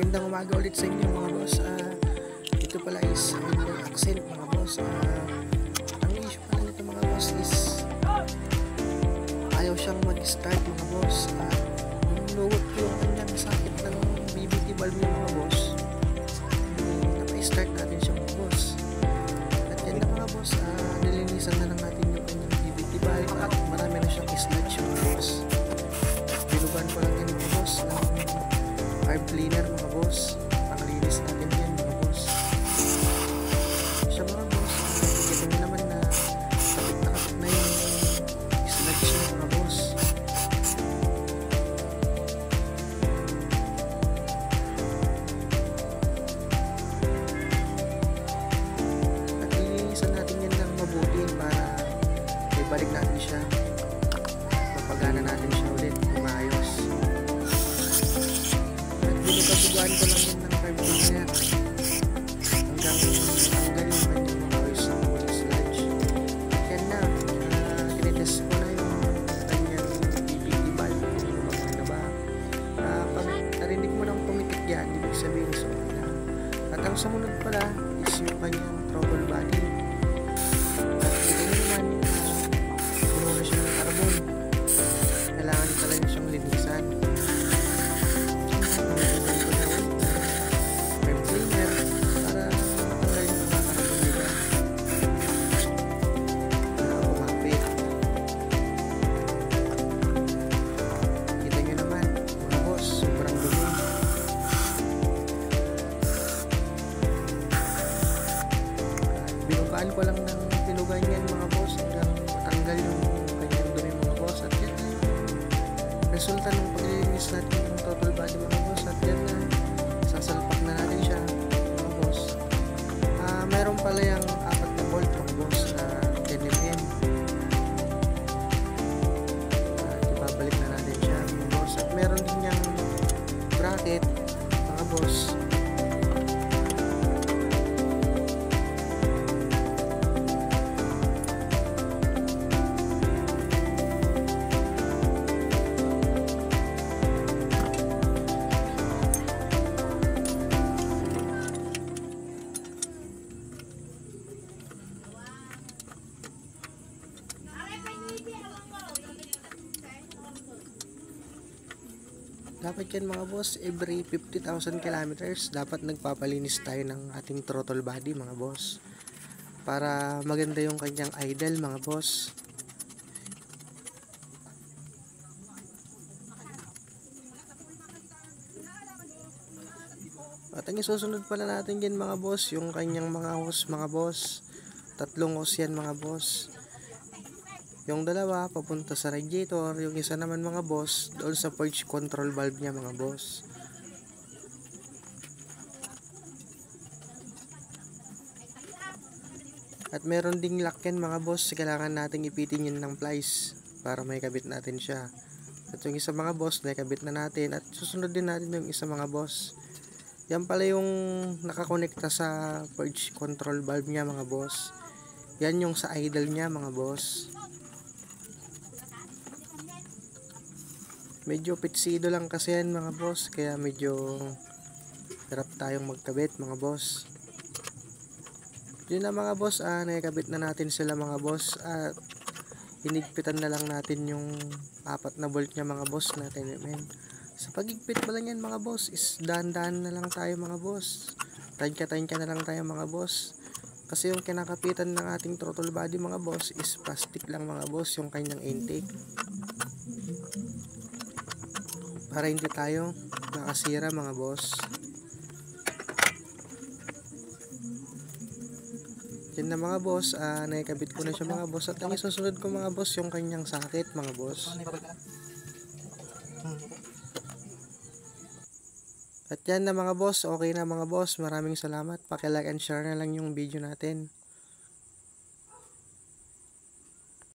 Magandang umaga ulit sa inyo mga boss. Ito pala is Hyundai Accent mga boss. Ang issue pala nito mga boss is ayaw siyang mag-start mga boss. Nunugot yung kanyang sakit ng BBT valve niya mga boss. Napa-start natin siya mga boss. At yan na mga boss, nilinisan na lang natin yung kanyang BBT valve at marami na siyang sludge mga boss. Binugan ko lang yan mga boss ng carb cleaner mga boss. Panglinis natin yan mga boss. Siya mga boss, nakikita nyo naman na kapit na yung sludge niya mga boss. At lilinisan natin yan ng mabuti para ibalik natin siya, mapagana natin siya ulit kung maayos. Binugabugaan ko lang yun ng carb cleaner hanggang tanggal yung kanyang mga oils ng walang sludge. Yan na, tinitest ko na yung kanyang BBT valve, yung mga naba. Pag narinig mo nang pumitik yan, ibig sabihin so na. At ang sumunod pala is yung kanyang throttle body. At ito naman, puno na siya ng carbon. Kailangan talaga siyang linisan. Binugaan ko lang ng tinugan yan mga boss hanggang matanggal yung kanyang dumi mga boss. At yan na yung resulta ng paglilinis natin ng total body mga boss. At yan na, sasalpak na natin siya mga boss. Meron pala yung 4 na bolt mga boss na 10mm. Ibabalik na natin siya mga boss. At meron din yung bracket mga boss. Dapat yan mga boss, every 50,000 kilometers dapat nagpapalinis tayo ng ating throttle body mga boss, para maganda yung kanyang idle mga boss. At ang isusunod pala natin yan mga boss, yung kanyang mga hose mga boss. 3 hose yan mga boss. Yung dalawa papunta sa radiator, yung isa naman mga boss doon sa purge control valve niya mga boss. At meron ding lock yan mga boss, kailangan nating ipitin yun ng plies para may kabit natin siya. At yung isa mga boss, nakabit na natin. At susunod din natin yung isa mga boss. Yan pala yung nakakonekta sa purge control valve niya mga boss. Yan yung sa idle niya mga boss. Medyo pitsido lang kasi yan mga boss, kaya medyo hirap tayong magkabit mga boss. Yun na mga boss, nakikabit na natin sila mga boss. At hinigpitan na lang natin yung 4 na bolt niya mga boss na 10mm. Sa pagigpit pa lang yan mga boss is dahan-dahan na lang tayo mga boss. Tansya-tansya na lang tayo mga boss. Kasi yung kinakapitan ng ating throttle body mga boss is plastic lang mga boss, yung kanyang intake. Para hindi tayo nakasira mga boss. Yan na mga boss, nakikabit ko na siya mga boss. At ang isusunod ko mga boss, yung kanyang sakit mga boss. At yan na mga boss, okay na mga boss. Maraming salamat. Paki-like and share na lang yung video natin.